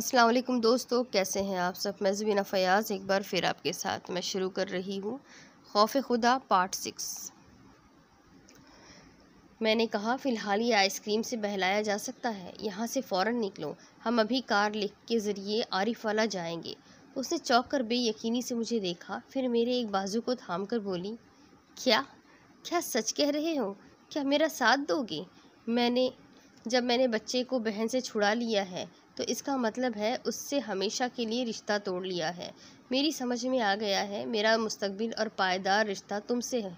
السلام علیکم دوستو، کیسے ہیں آپ سب؟ میں زبینہ فیاض ایک بار پھر آپ کے ساتھ میں شروع کر رہی ہوں خوف خدا پارٹ 6۔ میں نے کہا فی الحال یہ آئس کریم سے بہلایا جا سکتا ہے، یہاں سے فوراً نکلو، ہم ابھی کار لکھ کے ذریعے عارف والا جائیں گے۔ اس نے چونک کر بے یقینی سے مجھے دیکھا، پھر میرے ایک بازو کو تھام کر بولی، کیا سچ کہہ رہے ہو؟ کیا میرا ساتھ دو گے؟ جب میں نے بچے کو بہن سے چھڑا لیا ہے تو اس کا مطلب ہے اس سے ہمیشہ کے لیے رشتہ توڑ لیا ہے۔ میری سمجھ میں آ گیا ہے، میرا مستقبل اور پائیدار رشتہ تم سے ہے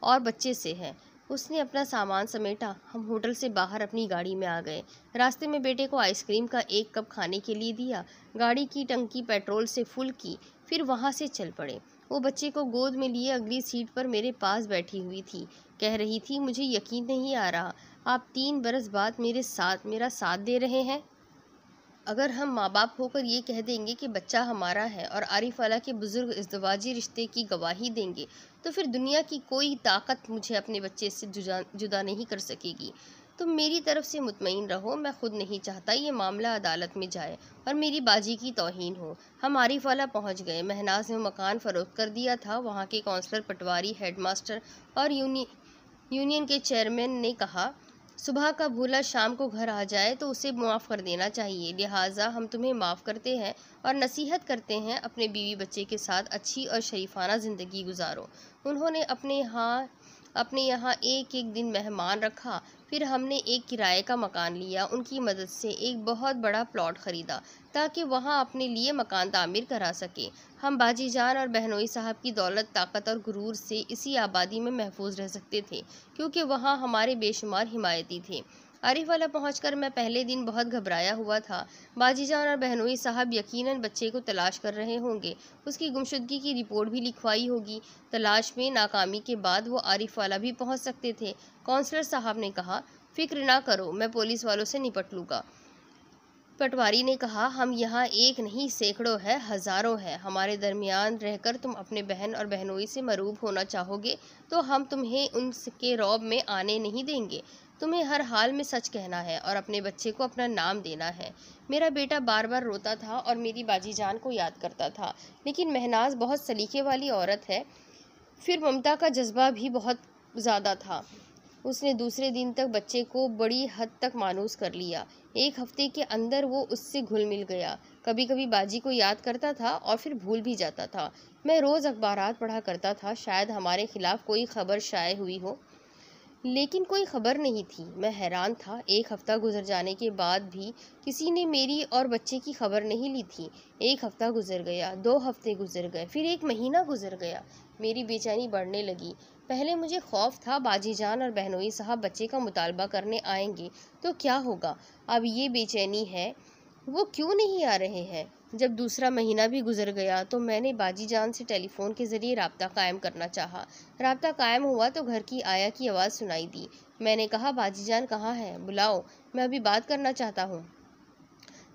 اور بچے سے ہے۔ اس نے اپنا سامان سمیٹا، ہم ہوٹل سے باہر اپنی گاڑی میں آ گئے۔ راستے میں بیٹے کو آئس کریم کا 1 کپ کھانے کے لیے دیا، گاڑی کی ٹنکی پیٹرول سے فل کی، پھر وہاں سے چل پڑے۔ وہ بچے کو گود میں لیے اگلی سیٹ پر میرے پاس بیٹھی ہوئی تھی، کہہ رہی تھی مجھے یقین نہیں آ رہا آپ 3 برس بعد میرا ساتھ دے رہے ہیں۔ اگر ہم ماں باپ ہو کر یہ کہہ دیں گے کہ بچہ ہمارا ہے اور عارف والا کے بزرگ ازدواجی رشتے کی گواہی دیں گے تو پھر دنیا کی کوئی طاقت مجھے اپنے بچے سے جدا نہیں کر سکے گی۔ تم میری طرف سے مطمئن رہو، میں خود نہیں چاہتا یہ معاملہ عدالت میں جائے اور میری باجی کی توہین ہو۔ ہم عارف والا پہنچ گئے۔ مہناز نے مکان فروخت کر دیا تھا۔ وہاں کے کونسلر، پٹواری، ہیڈ ماسٹر اور یونین کے چیئرمین نے کہا صبح کا بھولا شام کو گھر آ جائے تو اسے معاف کر دینا چاہیے، لہٰذا ہم تمہیں معاف کرتے ہیں اور نصیحت کرتے ہیں اپنے بیوی بچے کے ساتھ اچھی اور شریفانہ زندگی گزارو۔ انہوں نے اپنے یہاں ایک دن مہمان رکھا، پھر ہم نے ایک کرائے کا مکان لیا، ان کی مدد سے ایک بہت بڑا پلاٹ خریدا تاکہ وہاں اپنے لیے مکان تعمیر کرا سکے۔ ہم باجی جان اور بہنوئی صاحب کی دولت، طاقت اور غرور سے اسی آبادی میں محفوظ رہ سکتے تھے کیونکہ وہاں ہمارے بے شمار حمایتی تھے۔ عارف والا پہنچ کر میں پہلے دن بہت گھبرایا ہوا تھا۔ باجی جان اور بہنوئی صاحب یقیناً بچے کو تلاش کر رہے ہوں گے، اس کی گمشدگی کی رپورٹ بھی لکھوائی ہوگی۔ تلاش میں ناکامی کے بعد وہ عارف والا بھی پہنچ سکتے تھے۔ کونسلر صاحب نے کہا فکر نہ کرو، میں پولیس والوں سے نپٹ لوں گا۔ پٹواری نے کہا ہم یہاں ایک نہیں سینکڑوں ہے، ہزاروں ہے، ہمارے درمیان رہ کر تم اپنے بہن اور بہنوئی سے مروب ہونا چاہو گے تو ہم تمہیں ان کے رعب میں آنے نہیں دیں گے۔ تمہیں ہر حال میں سچ کہنا ہے اور اپنے بچے کو اپنا نام دینا ہے۔ میرا بیٹا بار بار روتا تھا اور میری باجی جان کو یاد کرتا تھا، لیکن مہناز بہت سلیقے والی عورت ہے، پھر ممتا کا جذبہ بھی بہت زیادہ تھا۔ اس نے دوسرے دن تک بچے کو بڑی حد تک مانوس کر لیا۔ 1 ہفتے کے اندر وہ اس سے گھل مل گیا۔ کبھی کبھی باجی کو یاد کرتا تھا اور پھر بھول بھی جاتا تھا۔ میں روز اخبارات پڑھا کرتا تھا، شاید ہمارے خلاف کوئی خبر شائع ہوئی ہو، لیکن کوئی خبر نہیں تھی۔ میں حیران تھا، 1 ہفتہ گزر جانے کے بعد بھی کسی نے میری اور بچے کی خبر نہیں لی تھی۔ 1 ہفتہ گزر گیا، 2 ہفتے گزر گئے، پھر 1 مہینہ گزر گیا۔ میری بے چینی بڑھنے لگی۔ پہلے مجھے خوف تھا باجی جان اور بہنوئی صاحب بچے کا مطالبہ کرنے آئیں گے تو کیا ہوگا۔ اب یہ بے چینی ہے وہ کیوں نہیں آ رہے ہیں۔ جب دوسرا مہینہ بھی گزر گیا تو میں نے باجی جان سے ٹیلی فون کے ذریعے رابطہ قائم کرنا چاہا۔ رابطہ قائم ہوا تو گھر کی آیا کی آواز سنائی دی۔ میں نے کہا باجی جان کہاں ہے؟ بلاؤ، میں ابھی بات کرنا چاہتا ہوں۔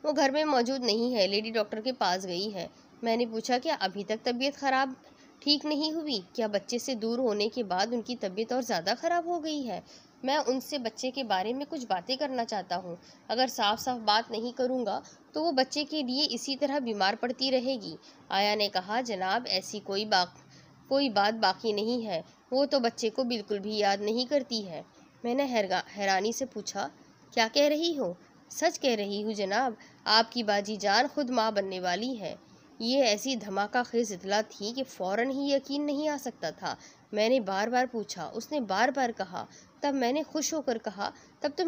وہ گھر میں موجود نہیں ہے، لیڈی ڈاکٹر کے پاس گئی ہے۔ میں نے پوچھا کیا ابھی تک طبیعت خراب ٹھیک نہیں ہوئی؟ کیا بچے سے دور ہونے کے بعد ان کی طبیعت اور زیادہ خراب ہو گئی ہے؟ میں ان سے بچے کے بارے میں کچھ باتیں کرنا چاہتا ہوں۔ اگر صاف بات نہیں کروں گا تو وہ بچے کے لیے اسی طرح بیمار پڑتی رہے گی۔ آیا نے کہا جناب ایسی کوئی بات باقی نہیں ہے، وہ تو بچے کو بالکل بھی یاد نہیں کرتی ہے۔ میں نے حیرانی سے پوچھا کیا کہہ رہی ہو؟ سچ کہہ رہی ہوں جناب، آپ کی باجی جان خود ماں بننے والی ہے۔ یہ ایسی دھماکہ خیز اطلاع تھی کہ فوراً ہی یقین نہیں آ سکتا تھا۔ میں نے بار بار پوچھا، اس نے بار بار کہا، تب میں نے خوش ہو کر کہا تب تو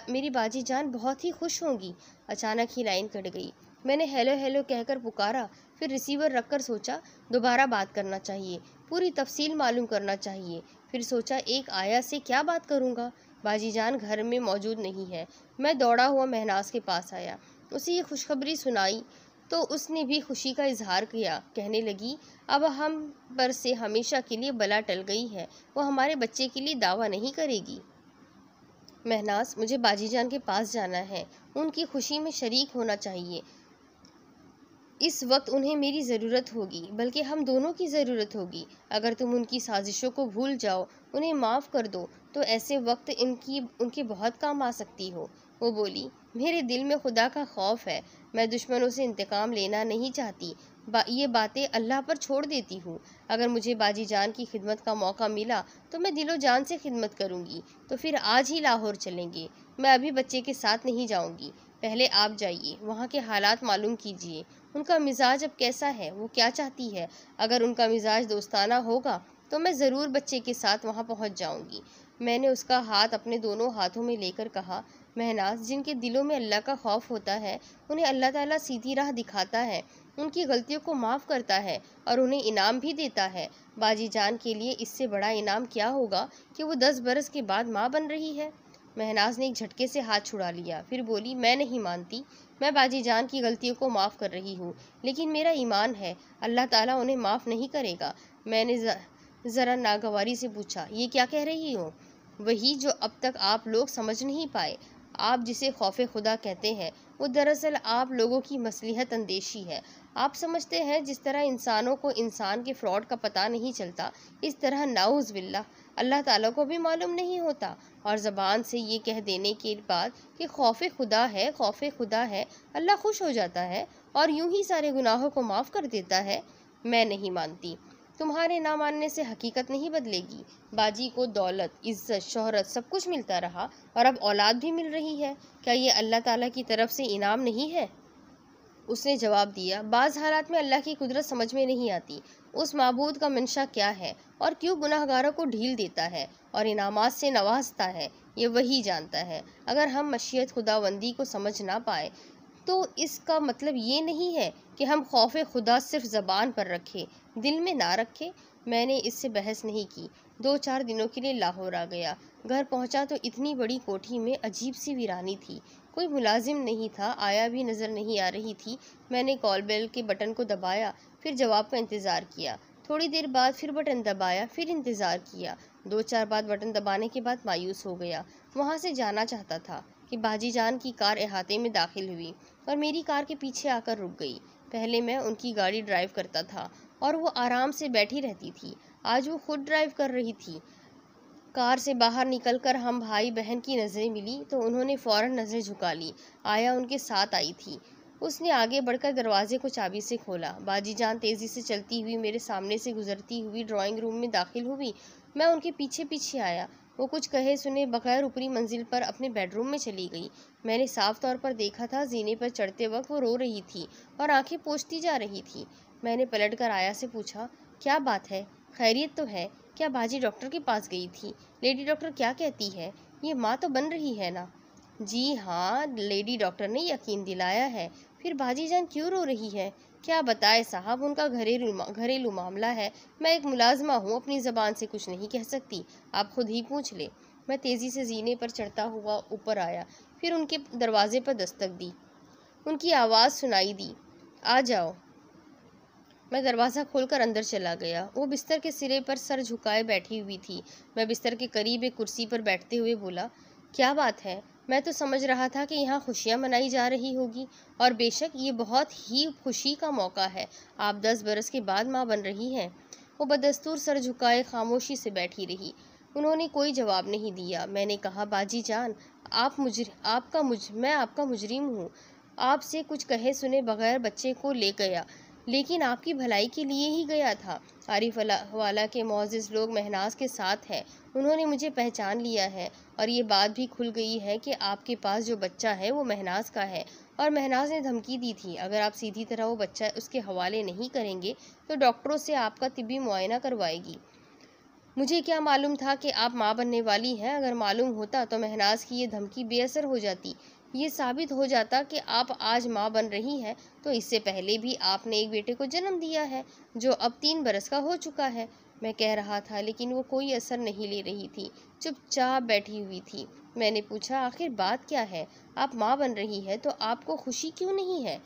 میری باجی جان بہت ہی خوش ہوں گی۔ اچانک ہی لائن کٹ گئی۔ میں نے ہیلو ہیلو کہہ کر پکارا، پھر ریسیور رکھ کر سوچا دوبارہ بات کرنا چاہیے، پوری تفصیل معلوم کرنا چاہیے۔ پھر سوچا ایک آیا سے کیا بات کروں گا، باجی جان گھر میں موجود نہیں ہے۔ میں دوڑا ہوا مہناز کے پاس آیا، اسے یہ خوشخبری سنائی تو اس نے بھی خوشی کا اظہار کیا، کہنے لگی اب ہم پر سے ہمیشہ کے لیے بلا ٹل گئی ہے، وہ ہمارے بچے کے لیے دعویٰ نہیں کرے گی۔ مہناز مجھے باجی جان کے پاس جانا ہے، ان کی خوشی میں شریک ہونا چاہیے۔ اس وقت انہیں میری ضرورت ہوگی، بلکہ ہم دونوں کی ضرورت ہوگی۔ اگر تم ان کی سازشوں کو بھول جاؤ، انہیں معاف کر دو تو ایسے وقت ان کے بہت کام آ سکتی ہو۔ وہ بولی میرے دل میں خدا کا خوف ہے، میں دشمنوں سے انتقام لینا نہیں چاہتی، یہ باتیں اللہ پر چھوڑ دیتی ہوں۔ اگر مجھے باجی جان کی خدمت کا موقع ملا تو میں دل و جان سے خدمت کروں گی۔ تو پھر آج ہی لاہور چلیں گے۔ میں ابھی بچے کے ساتھ نہیں جاؤں گی، پہلے آپ جائیے، وہاں کے حالات معلوم کیجیے، ان کا مزاج اب کیسا ہے، وہ کیا چاہتی ہے۔ اگر ان کا مزاج دوستانہ ہوگا تو میں ضرور بچے کے ساتھ وہاں پہنچ جاؤں گی۔ میں نے اس کا ہاتھ اپنے دونوں ہاتھوں میں لے کر کہا، مہناز، جن کے دلوں میں اللہ کا خوف ہوتا ہے انہیں اللہ تعالیٰ سیدھی راہ دکھاتا ہے، ان کی غلطیوں کو معاف کرتا ہے اور انہیں انعام بھی دیتا ہے۔ باجی جان کے لیے اس سے بڑا انعام کیا ہوگا کہ وہ 10 برس کے بعد ماں بن رہی ہے۔ مہناز نے ایک جھٹکے سے ہاتھ چھڑا لیا، پھر بولی، میں نہیں مانتی، میں باجی جان کی غلطیوں کو معاف کر رہی ہوں، لیکن میرا ایمان ہے اللہ تعالیٰ انہیں معاف نہیں کرے گا۔ میں نے ذرا ناگواری سے پوچھا، یہ کیا کہہ رہی ہو؟ وہی جو اب تک آپ لوگ سمجھ نہیں پائے۔ آپ جسے خوف خدا کہتے ہیں وہ دراصل آپ لوگوں کی مصلحت اندیشی ہے۔ آپ سمجھتے ہیں جس طرح انسانوں کو انسان کے فراڈ کا پتہ نہیں چلتا، اس طرح نعوذ باللہ اللہ تعالیٰ کو بھی معلوم نہیں ہوتا، اور زبان سے یہ کہہ دینے کے بعد کہ خوف خدا ہے، خوف خدا ہے، اللہ خوش ہو جاتا ہے اور یوں ہی سارے گناہوں کو معاف کر دیتا ہے۔ میں نہیں مانتی۔ تمہارے نہ ماننے سے حقیقت نہیں بدلے گی۔ باجی کو دولت، عزت، شہرت سب کچھ ملتا رہا اور اب اولاد بھی مل رہی ہے، کیا یہ اللہ تعالیٰ کی طرف سے انعام نہیں ہے؟ اس نے جواب دیا، بعض حالات میں اللہ کی قدرت سمجھ میں نہیں آتی، اس معبود کا منشا کیا ہے اور کیوں گناہگاروں کو ڈھیل دیتا ہے اور انعامات سے نوازتا ہے، یہ وہی جانتا ہے۔ اگر ہم مشیت خداوندی کو سمجھ نہ پائے تو اس کا مطلب یہ نہیں ہے کہ ہم خوف خدا صرف زبان پر رکھیں، دل میں نہ رکھیں۔ میں نے اس سے بحث نہیں کی، 2-4 دنوں کے لیے لاہور آ گیا۔ گھر پہنچا تو اتنی بڑی کوٹھی میں عجیب سی ویرانی تھی، کوئی ملازم نہیں تھا، آیا بھی نظر نہیں آ رہی تھی۔ میں نے کال بیل کے بٹن کو دبایا، پھر جواب کا انتظار کیا، تھوڑی دیر بعد پھر بٹن دبایا، پھر انتظار کیا، 2-4 بار بٹن دبانے کے بعد مایوس ہو گیا۔ وہاں سے جانا چاہتا تھا کہ باجی جان کی کار احاطے میں داخل ہوئی اور میری کار کے پیچھے آ کر رک گئی۔ پہلے میں ان کی گاڑی ڈرائیو کرتا تھا اور وہ آرام سے بیٹھی رہتی تھی، آج وہ خود ڈرائیو کر رہی تھی۔ کار سے باہر نکل کر ہم بھائی بہن کی نظریں ملی تو انہوں نے فوراً نظریں جھکا لی۔ آیا ان کے ساتھ آئی تھی، اس نے آگے بڑھ کر دروازے کو چابی سے کھولا۔ باجی جان تیزی سے چلتی ہوئی میرے سامنے سے گزرتی ہوئی ڈرائنگ روم میں داخل ہوئی، میں ان کے پیچھے پیچھے آیا۔ وہ کچھ کہے سنے بغیر اوپری منزل پر اپنے بیڈ روم میں چلی گئی۔ میں نے صاف طور پر دیکھا تھا زینے پر چڑھتے وقت وہ رو رہی تھی اور آنکھیں پوچھتی جا رہی تھی۔ میں نے پلٹ کر آیا سے پوچھا، کیا بات ہے، خیریت تو ہے؟ کیا باجی ڈاکٹر کے پاس گئی تھی؟ لیڈی ڈاکٹر کیا کہتی ہے؟ یہ ماں تو بن رہی ہے نا؟ جی ہاں، لیڈی ڈاکٹر نے یقین دلایا ہے۔ پھر باجی جان کیوں رو رہی ہے؟ کیا بتائے صاحب، ان کا گھریلو معاملہ ہے، میں ایک ملازمہ ہوں، اپنی زبان سے کچھ نہیں کہہ سکتی، آپ خود ہی پوچھ لیں۔ میں تیزی سے زینے پر چڑھتا ہوا اوپر آیا، پھر ان کے دروازے پر دستک دی، ان کی آواز سنائی دی، آ جاؤ۔ میں دروازہ کھول کر اندر چلا گیا۔ وہ بستر کے سرے پر سر جھکائے بیٹھی ہوئی تھی۔ میں بستر کے قریب ایک کرسی پر بیٹھتے ہوئے بولا، کیا بات ہے؟ میں تو سمجھ رہا تھا کہ یہاں خوشیاں منائی جا رہی ہوگی، اور بے شک یہ بہت ہی خوشی کا موقع ہے، آپ 10 برس کے بعد ماں بن رہی ہیں۔ وہ بدستور سر جھکائے خاموشی سے بیٹھی رہی، انہوں نے کوئی جواب نہیں دیا۔ میں نے کہا، باجی جان، میں آپ کا مجرم ہوں، آپ سے کچھ کہے سنے بغیر بچے کو لے گیا، لیکن آپ کی بھلائی کے لیے ہی گیا تھا۔ عارف والا کے معزز لوگ مہناز کے ساتھ ہیں، انہوں نے مجھے پہچان لیا ہے اور یہ بات بھی کھل گئی ہے کہ آپ کے پاس جو بچہ ہے وہ مہناز کا ہے، اور مہناز نے دھمکی دی تھی اگر آپ سیدھی طرح وہ بچہ اس کے حوالے نہیں کریں گے تو ڈاکٹروں سے آپ کا طبی معائنہ کروائے گی۔ مجھے کیا معلوم تھا کہ آپ ماں بننے والی ہیں، اگر معلوم ہوتا تو مہناز کی یہ دھمکی بے اثر ہو جاتی، یہ ثابت ہو جاتا کہ آپ آج ماں بن رہی ہیں تو اس سے پہلے بھی آپ نے ایک بیٹے کو جنم دیا ہے جو اب 3 برس کا ہو چکا ہے۔ میں کہہ رہا تھا لیکن وہ کوئی اثر نہیں لے رہی تھی، چپ چاپ بیٹھی ہوئی تھی۔ میں نے پوچھا، آخر بات کیا ہے؟ آپ ماں بن رہی ہے تو آپ کو خوشی کیوں نہیں ہے؟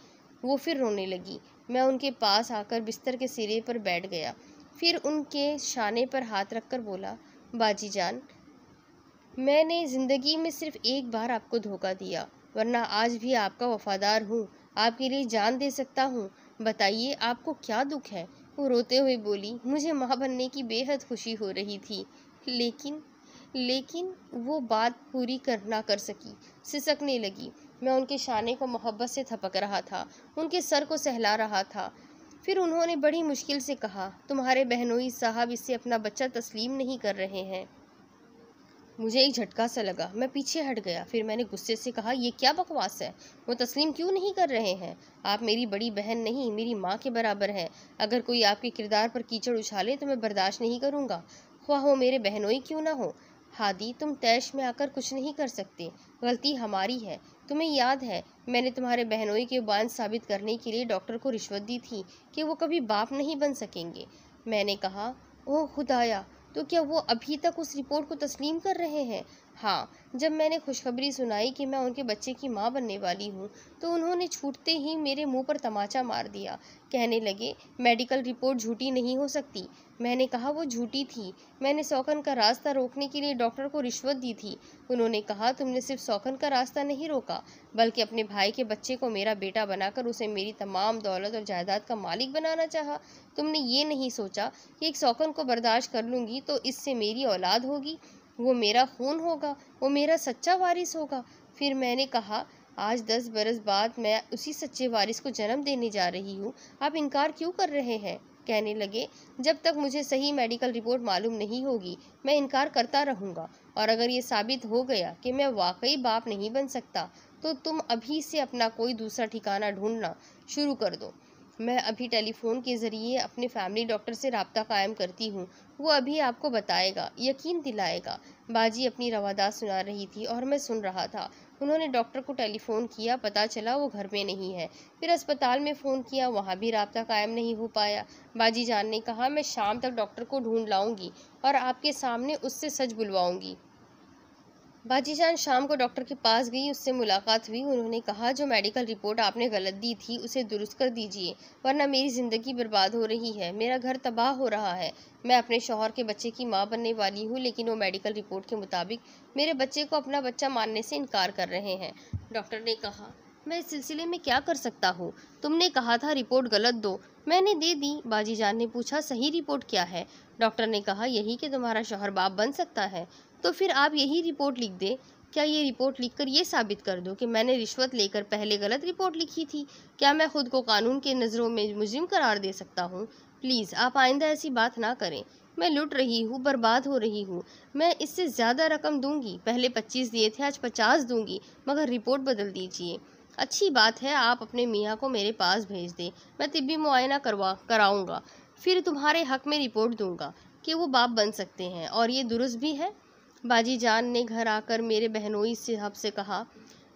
وہ پھر رونے لگی۔ میں ان کے پاس آ کر بستر کے سرے پر بیٹھ گیا، پھر ان کے شانے پر ہاتھ رکھ کر بولا، باجی جان، میں نے زندگی میں صرف ایک بار آپ کو دھوکہ دیا، ورنہ آج بھی آپ کا وفادار ہوں، آپ کے لیے جان دے سکتا ہوں، بتائیے آپ کو کیا دکھ ہے؟ وہ روتے ہوئے بولی، مجھے ماں بننے کی بے حد خوشی ہو رہی تھی، لیکن وہ بات پوری نہ کر سکی، سسکنے لگی۔ میں ان کے شانے کو محبت سے تھپک رہا تھا، ان کے سر کو سہلا رہا تھا۔ پھر انہوں نے بڑی مشکل سے کہا، تمہارے بہنوئی صاحب اس سے اپنا بچہ تسلیم نہیں کر رہے ہیں۔ مجھے ایک جھٹکا سا لگا، میں پیچھے ہٹ گیا۔ پھر میں نے غصے سے کہا، یہ کیا بکواس ہے؟ وہ تسلیم کیوں نہیں کر رہے ہیں؟ آپ میری بڑی بہن نہیں، میری ماں کے برابر ہیں۔ اگر کوئی آپ کے کردار پر کیچڑ اچھالے تو میں برداشت نہیں کروں گا، خواہ وہ میرے بہنوئی کیوں نہ ہو۔ ہادی، تم طیش میں آ کر کچھ نہیں کر سکتے، غلطی ہماری ہے۔ تمہیں یاد ہے میں نے تمہارے بہنوئی کے بانجھ ثابت کرنے کے لیے ڈاکٹر کو رشوت دی تھی کہ وہ کبھی باپ نہیں بن سکیں گے۔ میں نے کہا، اوہ خدایا، تو کیا وہ ابھی تک اس رپورٹ کو تسلیم کر رہے ہیں؟ ہاں۔ جب میں نے خوشخبری سنائی کہ میں ان کے بچے کی ماں بننے والی ہوں تو انہوں نے چھوٹتے ہی میرے منہ پر تماچا مار دیا۔ کہنے لگے، میڈیکل رپورٹ جھوٹی نہیں ہو سکتی۔ میں نے کہا، وہ جھوٹی تھی۔ میں نے سوکن کا راستہ روکنے کے لیے ڈاکٹر کو رشوت دی تھی۔ انہوں نے کہا، تم نے صرف سوکن کا راستہ نہیں روکا بلکہ اپنے بھائی کے بچے کو میرا بیٹا بنا کر اسے میری تمام دولت اور جائیداد کا مالک بنانا چاہا۔ تم نے یہ نہیں سوچا کہ ایک سوکن کو برداشت کر لوں گی تو اس سے میری اولاد ہوگی، وہ میرا خون ہوگا، وہ میرا سچا وارث ہوگا۔ پھر میں نے کہا، آج 10 برس بعد میں اسی سچے وارث کو جنم دینے جا رہی ہوں، آپ انکار کیوں کر رہے ہیں؟ کہنے لگے، جب تک مجھے صحیح میڈیکل رپورٹ معلوم نہیں ہوگی میں انکار کرتا رہوں گا، اور اگر یہ ثابت ہو گیا کہ میں واقعی باپ نہیں بن سکتا تو تم ابھی سے اپنا کوئی دوسرا ٹھکانہ ڈھونڈنا شروع کر دو۔ میں ابھی ٹیلی فون کے ذریعے اپنے فیملی ڈاکٹر سے رابطہ قائم کرتی ہوں، وہ ابھی آپ کو بتائے گا، یقین دلائے گا۔ باجی اپنی روادات سنا رہی تھی اور میں سن رہا تھا۔ انہوں نے ڈاکٹر کو ٹیلی فون کیا، پتہ چلا وہ گھر میں نہیں ہے۔ پھر اسپتال میں فون کیا، وہاں بھی رابطہ قائم نہیں ہو پایا۔ باجی جان نے کہا، میں شام تک ڈاکٹر کو ڈھونڈ لاؤں گی اور آپ کے سامنے اس سے سچ بلواؤں گی۔ باجی جان شام کو ڈاکٹر کے پاس گئی، اس سے ملاقات ہوئی۔ انہوں نے کہا، جو میڈیکل رپورٹ آپ نے غلط دی تھی اسے درست کر دیجیے، ورنہ میری زندگی برباد ہو رہی ہے، میرا گھر تباہ ہو رہا ہے۔ میں اپنے شوہر کے بچے کی ماں بننے والی ہوں، لیکن وہ میڈیکل رپورٹ کے مطابق میرے بچے کو اپنا بچہ ماننے سے انکار کر رہے ہیں۔ ڈاکٹر نے کہا، میں اس سلسلے میں کیا کر سکتا ہوں؟ تم نے کہا تھا رپورٹ غلط دو، میں نے دے دی۔ باجی جان نے پوچھا، صحیح رپورٹ کیا ہے؟ ڈاکٹر نے کہا، یہی کہ تمہارا شوہر باپ بن سکتا ہے۔ تو پھر آپ یہی رپورٹ لکھ دیں۔ کیا یہ رپورٹ لکھ کر یہ ثابت کر دو کہ میں نے رشوت لے کر پہلے غلط رپورٹ لکھی تھی؟ کیا میں خود کو قانون کے نظروں میں مجرم قرار دے سکتا ہوں؟ پلیز آپ آئندہ ایسی بات نہ کریں۔ میں لٹ رہی ہوں، برباد ہو رہی ہوں، میں اس سے زیادہ رقم دوں گی، پہلے 25 دیے تھے، آج 50 دوں گی، مگر رپورٹ بدل دیجیے۔ اچھی بات ہے، آپ اپنے میاں کو میرے پاس بھیج دیں، میں طبی معائنہ کراؤں گا، پھر تمہارے حق میں رپورٹ دوں گا کہ وہ باپ بن سکتے ہیں، اور یہ درست بھی ہے۔ باجی جان نے گھر آ کر میرے بہنوئی صاحب سے کہا،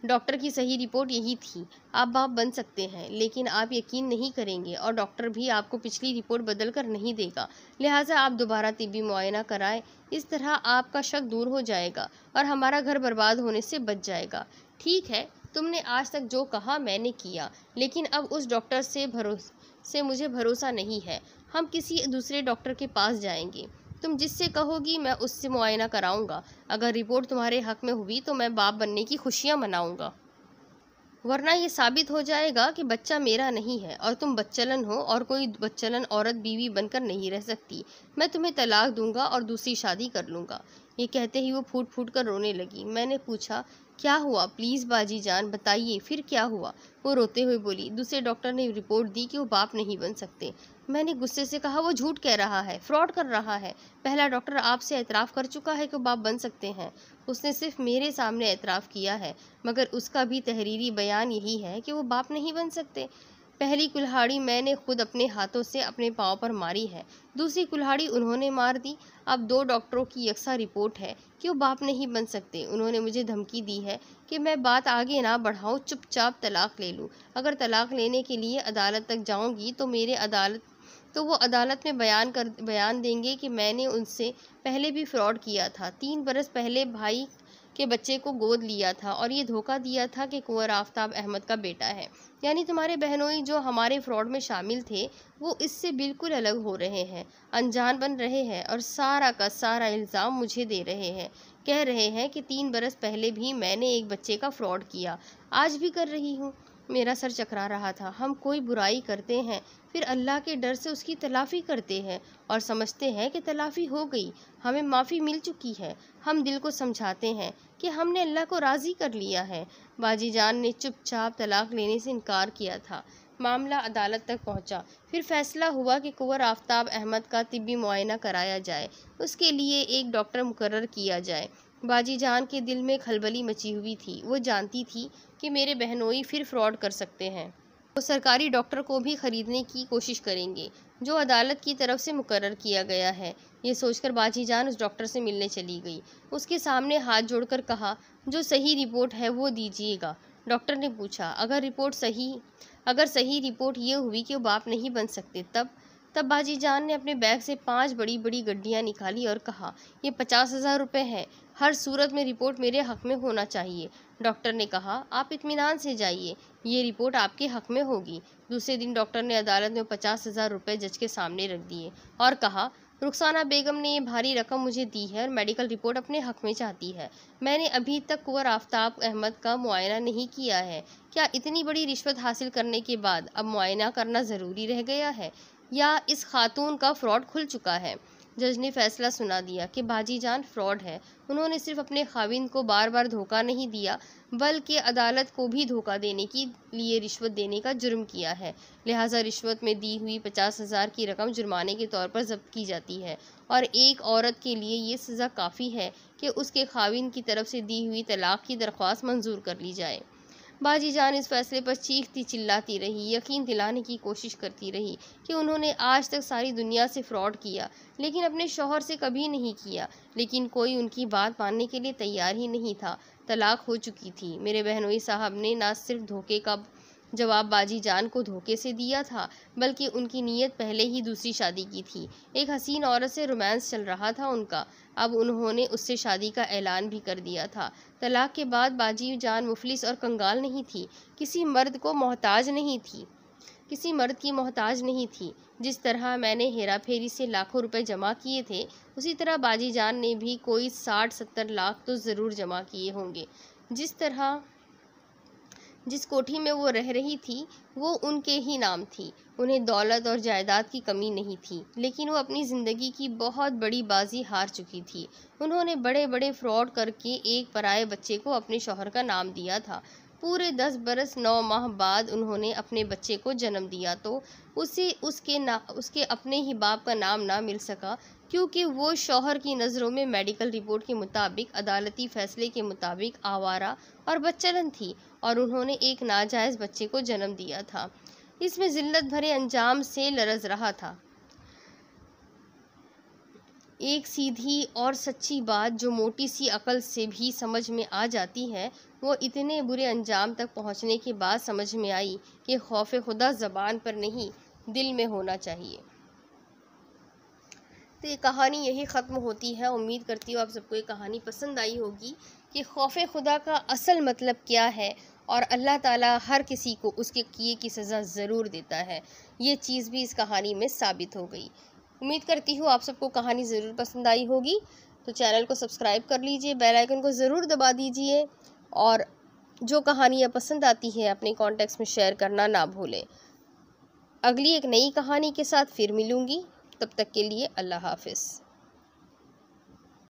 ڈاکٹر کی صحیح رپورٹ یہی تھی، آپ باپ بن سکتے ہیں، لیکن آپ یقین نہیں کریں گے اور ڈاکٹر بھی آپ کو پچھلی رپورٹ بدل کر نہیں دے گا، لہٰذا آپ دوبارہ طبی معائنہ کرائیں، اس طرح آپ کا شک دور ہو جائے گا اور ہمارا گھر برباد ہونے سے بچ جائے گا۔ ٹھیک ہے، تم نے آج تک جو کہا میں نے کیا، لیکن اب اس ڈاکٹر سے مجھے بھروسہ نہیں ہے، ہم کسی دوسرے ڈاکٹر کے پاس جائیں گے، تم جس سے کہو گی میں اس سے معائنہ کراؤں گا، اگر رپورٹ تمہارے حق میں ہوئی تو میں باپ بننے کی خوشیاں مناؤں گا، ورنہ یہ ثابت ہو جائے گا کہ بچہ میرا نہیں ہے اور تم بچلن ہو اور کوئی بچلن عورت بیوی بن کر نہیں رہ سکتی، میں تمہیں طلاق دوں گا اور دوسری شادی کر لوں گا۔ یہ کہتے ہی وہ پھوٹ پھوٹ کر رونے لگی۔ میں نے پوچھا، کیا ہوا؟ پلیز باجی جان بتائیے، پھر کیا ہوا؟ وہ روتے ہوئے بولی، دوسرے ڈاکٹر نے رپورٹ دی کہ وہ باپ نہیں بن سکتے۔ میں نے غصے سے کہا، وہ جھوٹ کہہ رہا ہے، فراڈ کر رہا ہے، پہلا ڈاکٹر آپ سے اعتراف کر چکا ہے کہ وہ باپ بن سکتے ہیں، اس نے صرف میرے سامنے اعتراف کیا ہے، مگر اس کا بھی تحریری بیان یہی ہے کہ وہ باپ نہیں بن سکتے۔ پہلی کلہاڑی میں نے خود اپنے ہاتھوں سے اپنے پاؤں پر ماری ہے، دوسری کلہاڑی انہوں نے مار دی۔ اب 2 ڈاکٹروں کی یکساں رپورٹ ہے کہ وہ باپ نہیں بن سکتے۔ انہوں نے مجھے دھمکی دی ہے کہ میں بات آگے نہ بڑھاؤں، چپ چاپ طلاق لے لوں، اگر طلاق لینے کے لیے عدالت تک جاؤں گی تو وہ عدالت میں بیان دیں گے کہ میں نے ان سے پہلے بھی فراڈ کیا تھا، 3 برس پہلے بھائی کے بچے کو گود لیا تھا اور یہ دھوکہ دیا تھا کہ کنور آفتاب احمد کا بیٹا ہے، یعنی تمہارے بہنوئی جو ہمارے فراڈ میں شامل تھے وہ اس سے بالکل الگ ہو رہے ہیں، انجان بن رہے ہیں اور سارا کا سارا الزام مجھے دے رہے ہیں، کہہ رہے ہیں کہ 3 برس پہلے بھی میں نے ایک بچے کا فراڈ کیا، آج بھی کر رہی ہوں۔ میرا سر چکرا رہا تھا۔ ہم کوئی برائی کرتے ہیں، پھر اللہ کے ڈر سے اس کی تلافی کرتے ہیں اور سمجھتے ہیں کہ تلافی ہو گئی، ہمیں معافی مل چکی ہے۔ ہم دل کو سمجھاتے ہیں کہ ہم نے اللہ کو راضی کر لیا ہے۔ باجی جان نے چپ چاپ طلاق لینے سے انکار کیا تھا۔ معاملہ عدالت تک پہنچا۔ پھر فیصلہ ہوا کہ کنور آفتاب احمد کا طبی معائنہ کرایا جائے، اس کے لیے ایک ڈاکٹر مقرر کیا جائے۔ باجی جان کے دل میں کھلبلی مچی ہوئی تھی۔ وہ جانتی تھی کہ میرے بہنوئی پھر فراڈ کر سکتے ہیں۔ وہ سرکاری ڈاکٹر کو بھی خریدنے کی کوشش کریں گے جو عدالت کی طرف سے مقرر کیا گیا ہے۔ یہ سوچ کر باجی جان اس ڈاکٹر سے ملنے چلی گئی۔ اس کے سامنے ہاتھ جوڑ کر کہا، جو صحیح رپورٹ ہے وہ دیجیے گا۔ ڈاکٹر نے پوچھا، اگر صحیح رپورٹ یہ ہوئی کہ وہ باپ نہیں بن سکتے تب باجی جان نے اپنے بیگ سے 5 بڑی بڑی گڈیاں نکالی اور کہا، یہ 50,000 روپے ہے، ہر صورت میں رپورٹ میرے حق میں ہونا چاہیے۔ ڈاکٹر نے کہا، آپ اطمینان سے جائیے، یہ رپورٹ آپ کے حق میں ہوگی۔ دوسرے دن ڈاکٹر نے عدالت میں 50,000 روپے جج کے سامنے رکھ دیے اور کہا، رخسانہ بیگم نے یہ بھاری رقم مجھے دی ہے اور میڈیکل رپورٹ اپنے حق میں چاہتی ہے۔ میں نے ابھی تک کنور آفتاب احمد کا معائنہ نہیں کیا ہے۔ کیا اتنی بڑی رشوت حاصل کرنے کے بعد اب معائنہ کرنا ضروری رہ گیا ہے یا اس خاتون کا فراڈ کھل چکا ہے؟ جج نے فیصلہ سنا دیا کہ باجی جان فراڈ ہے۔ انہوں نے صرف اپنے خاوند کو بار بار دھوکہ نہیں دیا بلکہ عدالت کو بھی دھوکہ دینے کے لیے رشوت دینے کا جرم کیا ہے، لہٰذا رشوت میں دی ہوئی 50,000 کی رقم جرمانے کے طور پر ضبط کی جاتی ہے اور ایک عورت کے لیے یہ سزا کافی ہے کہ اس کے خاوند کی طرف سے دی ہوئی طلاق کی درخواست منظور کر لی جائے۔ باجی جان اس فیصلے پر چیختی چلاتی رہی، یقین دلانے کی کوشش کرتی رہی کہ انہوں نے آج تک ساری دنیا سے فراڈ کیا لیکن اپنے شوہر سے کبھی نہیں کیا، لیکن کوئی ان کی بات ماننے کے لیے تیار ہی نہیں تھا۔ طلاق ہو چکی تھی۔ میرے بہنوئی صاحب نے نہ صرف دھوکے کا جواب باجی جان کو دھوکے سے دیا تھا بلکہ ان کی نیت پہلے ہی دوسری شادی کی تھی۔ ایک حسین عورت سے رومانس چل رہا تھا ان کا، اب انہوں نے اس سے شادی کا اعلان بھی کر دیا تھا۔ طلاق کے بعد باجی جان مفلس اور کنگال نہیں تھی، کسی مرد کی محتاج نہیں تھی۔ جس طرح میں نے ہیرا پھیری سے لاکھوں روپے جمع کیے تھے اسی طرح باجی جان نے بھی کوئی 60-70 لاکھ تو ضرور جمع کیے ہوں گے۔ جس کوٹھی میں وہ رہ رہی تھی وہ ان کے ہی نام تھی۔ انہیں دولت اور جائیداد کی کمی نہیں تھی لیکن وہ اپنی زندگی کی بہت بڑی بازی ہار چکی تھی۔ انہوں نے بڑے بڑے فراڈ کر کے ایک پرائے بچے کو اپنے شوہر کا نام دیا تھا۔ پورے 10 برس 9 ماہ بعد انہوں نے اپنے بچے کو جنم دیا تو اسے اس کے اپنے ہی باپ کا نام نہ مل سکا کیونکہ وہ شوہر کی نظروں میں میڈیکل رپورٹ کے مطابق، عدالتی فیصلے کے مطابق آوارہ اور بدچلن تھی اور انہوں نے ایک ناجائز بچے کو جنم دیا تھا۔ اس میں ذلت بھرے انجام سے لرز رہا تھا۔ ایک سیدھی اور سچی بات جو موٹی سی عقل سے بھی سمجھ میں آ جاتی ہے وہ اتنے برے انجام تک پہنچنے کے بعد سمجھ میں آئی کہ خوف خدا زبان پر نہیں دل میں ہونا چاہیے۔ تو یہ کہانی یہی ختم ہوتی ہے۔ امید کرتی ہوں آپ سب کو یہ کہانی پسند آئی ہوگی کہ خوف خدا کا اصل مطلب کیا ہے اور اللہ تعالیٰ ہر کسی کو اس کے کیے کی سزا ضرور دیتا ہے۔ یہ چیز بھی اس کہانی میں ثابت ہو گئی۔ امید کرتی ہوں آپ سب کو کہانی ضرور پسند آئی ہوگی، تو چینل کو سبسکرائب کر لیجئے، بیل آئیکن کو ضرور دبا دیجئے اور جو کہانیاں پسند آتی ہیں اپنے کانٹیکٹس میں شیئر کرنا نہ بھولیں۔ اگلی ایک نئی کہانی کے ساتھ پھر ملوں گی، تب تک کے لیے اللہ حافظ۔